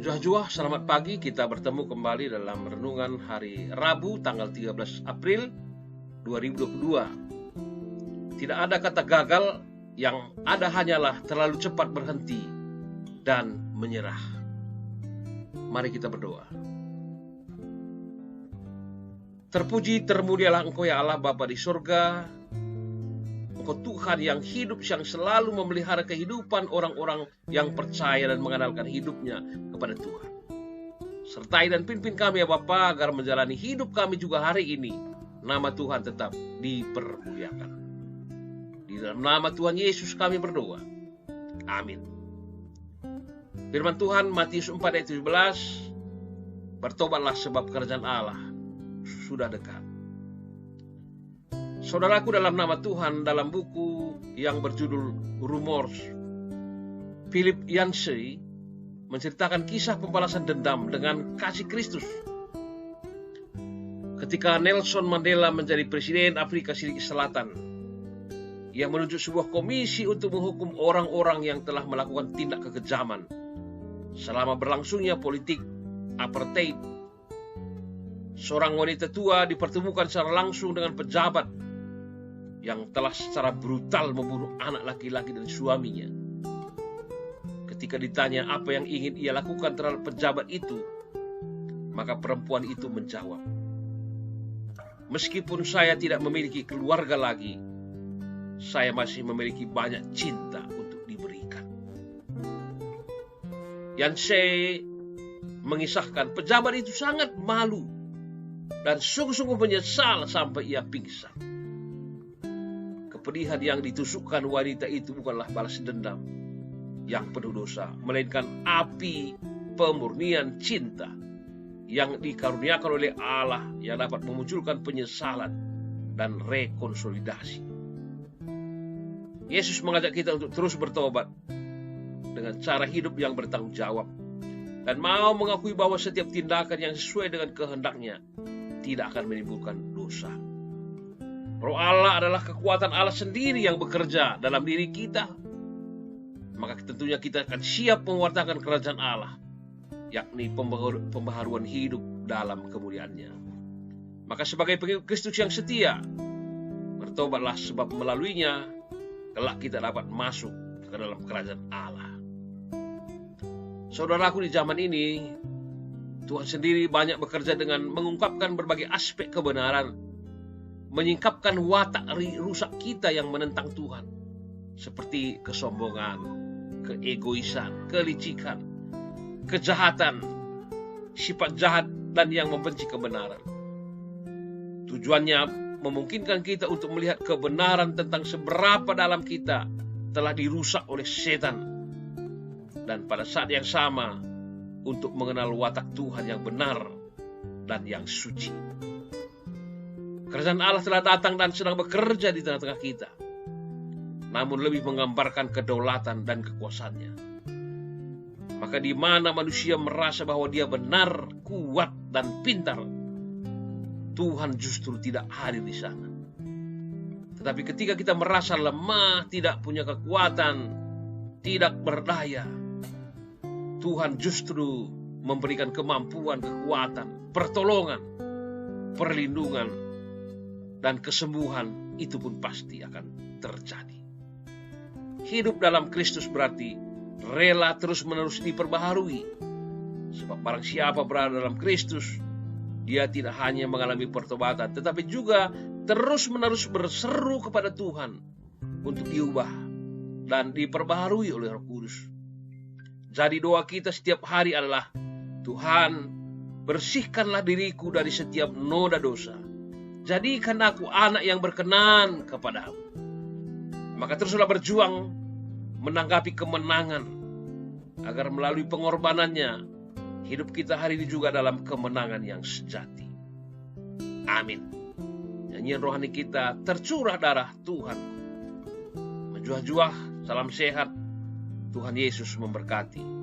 Juah-juah, selamat pagi. Kita bertemu kembali dalam renungan hari Rabu tanggal 13 April 2022. Tidak ada kata gagal, yang ada hanyalah terlalu cepat berhenti dan menyerah. Mari kita berdoa. Terpuji termulialah Engkau ya Allah Bapa di surga. Engkau Tuhan yang hidup, yang selalu memelihara kehidupan orang-orang yang percaya dan mengandalkan hidupnya kepada Tuhan. Sertai dan pimpin kami ya Bapa, agar menjalani hidup kami juga hari ini, nama Tuhan tetap dipermuliakan. Di dalam nama Tuhan Yesus kami berdoa. Amin. Firman Tuhan Matius 4 ayat 17, bertobatlah sebab kerajaan Allah sudah dekat. Saudaraku, dalam nama Tuhan, dalam buku yang berjudul Rumors, Philip Yancey menceritakan kisah pembalasan dendam dengan kasih Kristus. Ketika Nelson Mandela menjadi presiden Afrika Selatan, ia menunjuk sebuah komisi untuk menghukum orang-orang yang telah melakukan tindak kekejaman selama berlangsungnya politik apartheid. Seorang wanita tua dipertemukan secara langsung dengan pejabat yang telah secara brutal membunuh anak laki-laki dan suaminya. Ketika ditanya apa yang ingin ia lakukan terhadap pejabat itu, maka perempuan itu menjawab, "Meskipun saya tidak memiliki keluarga lagi, saya masih memiliki banyak cinta untuk diberikan." Yancey mengisahkan pejabat itu sangat malu dan sungguh-sungguh menyesal sampai ia pingsan. Kepedihan yang ditusukkan wanita itu bukanlah balas dendam yang penuh dosa, melainkan api pemurnian cinta yang dikaruniakan oleh Allah yang dapat memunculkan penyesalan dan rekonsolidasi. Yesus mengajak kita untuk terus bertobat dengan cara hidup yang bertanggung jawab dan mau mengakui bahwa setiap tindakan yang sesuai dengan kehendaknya tidak akan menimbulkan dosa. Roh Allah adalah kekuatan Allah sendiri yang bekerja dalam diri kita. Maka tentunya kita akan siap mewartakan kerajaan Allah, yakni pembaharuan hidup dalam kemuliaannya. Maka sebagai pengikut Kristus yang setia, bertobatlah sebab melaluinya kelak kita dapat masuk ke dalam kerajaan Allah. Saudaraku, di zaman ini Tuhan sendiri banyak bekerja dengan mengungkapkan berbagai aspek kebenaran, menyingkapkan watak rusak kita yang menentang Tuhan, seperti kesombongan, keegoisan, kelicikan, kejahatan, sifat jahat, dan yang membenci kebenaran. Tujuannya memungkinkan kita untuk melihat kebenaran tentang seberapa dalam kita telah dirusak oleh setan, dan pada saat yang sama untuk mengenal watak Tuhan yang benar dan yang suci. Kerajaan Allah telah datang dan sedang bekerja di tengah-tengah kita, namun lebih menggambarkan kedaulatan dan kekuasaannya. Maka di mana manusia merasa bahwa dia benar, kuat, dan pintar, Tuhan justru tidak hadir di sana. Tetapi ketika kita merasa lemah, tidak punya kekuatan, tidak berdaya, Tuhan justru memberikan kemampuan, kekuatan, pertolongan, perlindungan, dan kesembuhan itu pun pasti akan terjadi. Hidup dalam Kristus berarti rela terus-menerus diperbaharui. Sebab barang siapa berada dalam Kristus, dia tidak hanya mengalami pertobatan, tetapi juga terus-menerus berseru kepada Tuhan untuk diubah dan diperbaharui oleh Roh Kudus. Jadi doa kita setiap hari adalah, Tuhan, bersihkanlah diriku dari setiap noda dosa. Jadikan aku anak yang berkenan kepadamu. Maka teruslah berjuang menanggapi kemenangan, agar melalui pengorbanannya, hidup kita hari ini juga dalam kemenangan yang sejati. Amin. Nyanyian rohani kita, tercurah darah Tuhan. Menjuah-juah, salam sehat. Tuhan Yesus memberkati.